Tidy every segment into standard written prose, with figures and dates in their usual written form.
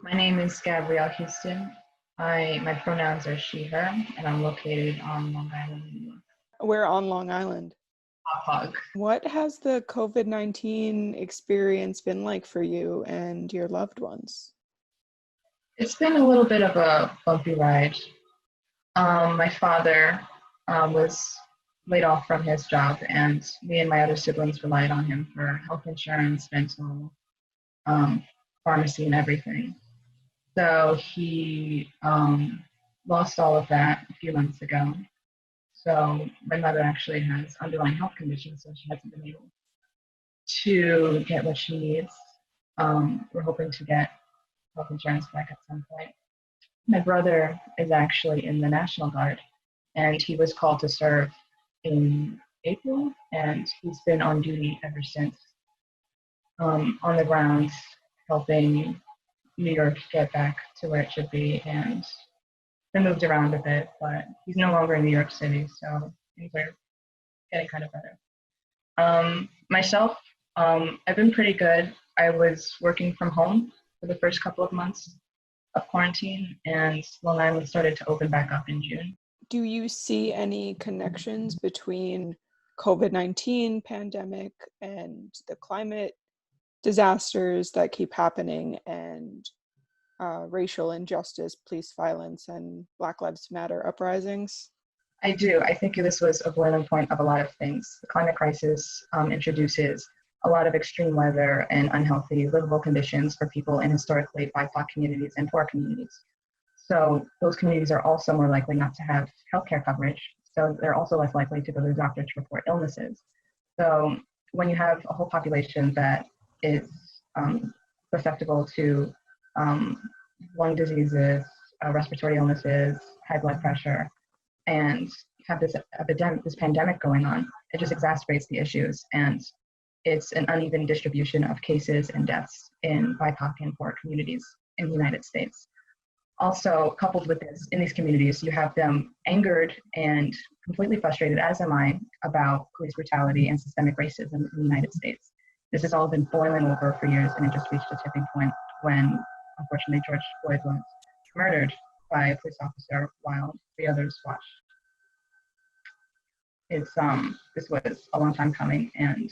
My name is Gabrielle Houston. My pronouns are she, her, and I'm located on Long Island, New York. We're on Long Island. Hug. What has the COVID-19 experience been like for you and your loved ones? It's been a little bit of a bumpy ride. My father was laid off from his job, and me and my other siblings relied on him for health insurance, dental, um, pharmacy, and everything. So he lost all of that a few months ago. So my mother actually has underlying health conditions, so she hasn't been able to get what she needs. We're hoping to get health insurance back at some point. My brother is actually in the National Guard, and he was called to serve in April, and he's been on duty ever since, on the ground, helping New York get back to where it should be, and been moved around a bit, but he's no longer in New York City, so things are getting kind of better. Myself, I've been pretty good. I was working from home for the first couple of months of quarantine, and Long Island started to open back up in June. Do you see any connections between COVID-19 pandemic and the climate disasters that keep happening and racial injustice, police violence, and Black Lives Matter uprisings? I do. I think this was a boiling point of a lot of things. The climate crisis introduces a lot of extreme weather and unhealthy livable conditions for people in historically BIPOC communities and poor communities. So those communities are also more likely not to have healthcare coverage. So they're also less likely to go to the doctor to report illnesses. So when you have a whole population that is susceptible to lung diseases, respiratory illnesses, high blood pressure, and have this epidemic, this pandemic going on, it just exacerbates the issues. And it's an uneven distribution of cases and deaths in BIPOC and poor communities in the United States. Also, coupled with this, in these communities, you have them angered and completely frustrated, as am I, about police brutality and systemic racism in the United States. This has all been boiling over for years, and it just reached a tipping point when, unfortunately, George Floyd was murdered by a police officer while the others watched. This was a long time coming, and it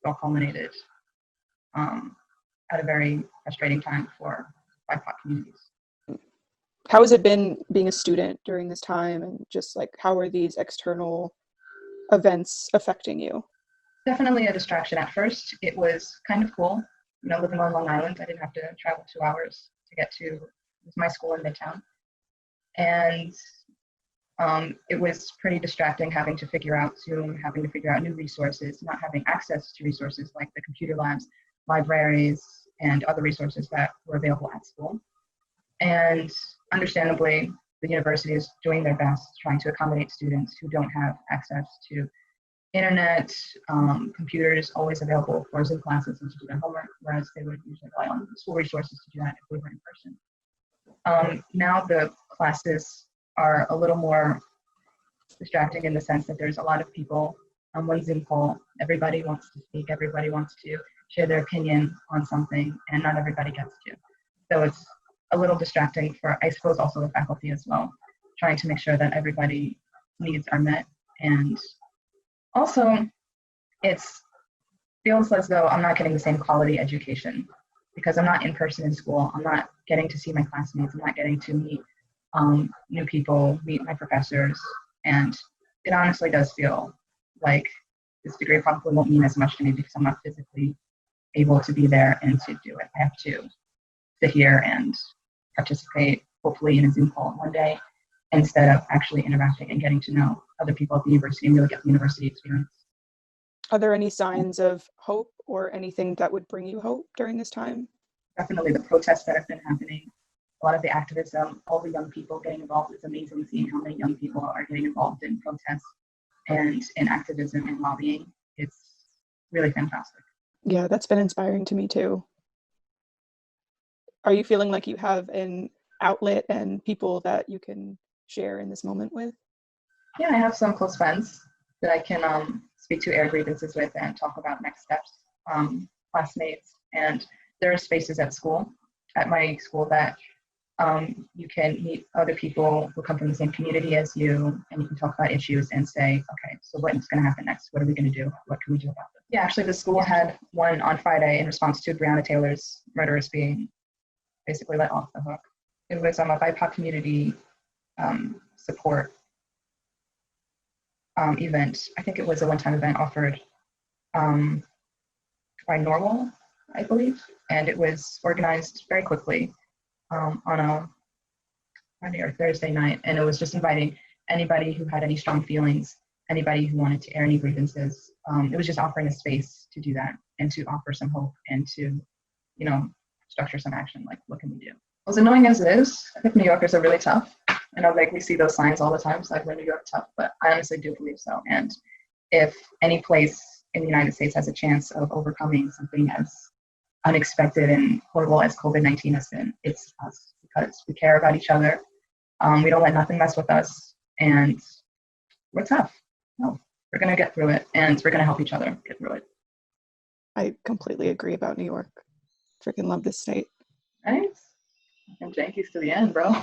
all culminated at a very frustrating time for BIPOC communities. How has it been being a student during this time, and just like how are these external events affecting you? Definitely a distraction at first. It was kind of cool, living on Long Island. I didn't have to travel 2 hours to get to my school in Midtown, and it was pretty distracting having to figure out Zoom, having to figure out new resources, not having access to resources like the computer labs, libraries, and other resources that were available at school. And understandably, the university is doing their best trying to accommodate students who don't have access to internet, computers always available for Zoom classes and to do their homework, whereas they would usually rely on school resources to do that if we were in person. Now the classes are a little more distracting in the sense that there's a lot of people on one Zoom call. Everybody wants to speak, everybody wants to share their opinion on something, and not everybody gets to. So it's a little distracting for, I suppose, also the faculty as well, trying to make sure that everybody's needs are met. And also, it feels as though I'm not getting the same quality education because I'm not in person in school. I'm not getting to see my classmates. I'm not getting to meet new people, meet my professors. And it honestly does feel like this degree probably won't mean as much to me because I'm not physically able to be there and to do it. I have to sit here and participate, hopefully in a Zoom call one day, instead of actually interacting and getting to know other people at the university and really get the university experience. Are there any signs of hope or anything that would bring you hope during this time? Definitely the protests that have been happening, a lot of the activism, all the young people getting involved. It's amazing seeing how many young people are getting involved in protests and in activism and lobbying. It's really fantastic. Yeah, that's been inspiring to me too. Are you feeling like you have an outlet and people that you can share in this moment with? Yeah, I have some close friends that I can speak to air grievances with and talk about next steps, classmates, and there are spaces at school at my school that you can meet other people who come from the same community as you, and you can talk about issues and say, okay, so what's going to happen next? What are we going to do? What can we do about it? Yeah, actually, the school had one on Friday in response to Breonna Taylor's murderers being basically let off the hook. It was a BIPOC community support event. I think it was a one-time event offered by Normal, I believe, and it was organized very quickly on a Friday or Thursday night, and it was just inviting anybody who had any strong feelings, anybody who wanted to air any grievances. It was just offering a space to do that and to offer some hope and to, you know, structure some action. Like, what can we do? As annoying as it is, I think New Yorkers are really tough. I know, like, we see those signs all the time. It's like, we're New York tough, but I honestly do believe so. And if any place in the United States has a chance of overcoming something as unexpected and horrible as COVID-19 has been, it's us, because we care about each other. We don't let nothing mess with us, and we're tough. No, we're going to get through it, and we're going to help each other get through it. I completely agree about New York. Freaking love this state. Right? And Yankees to the end, bro.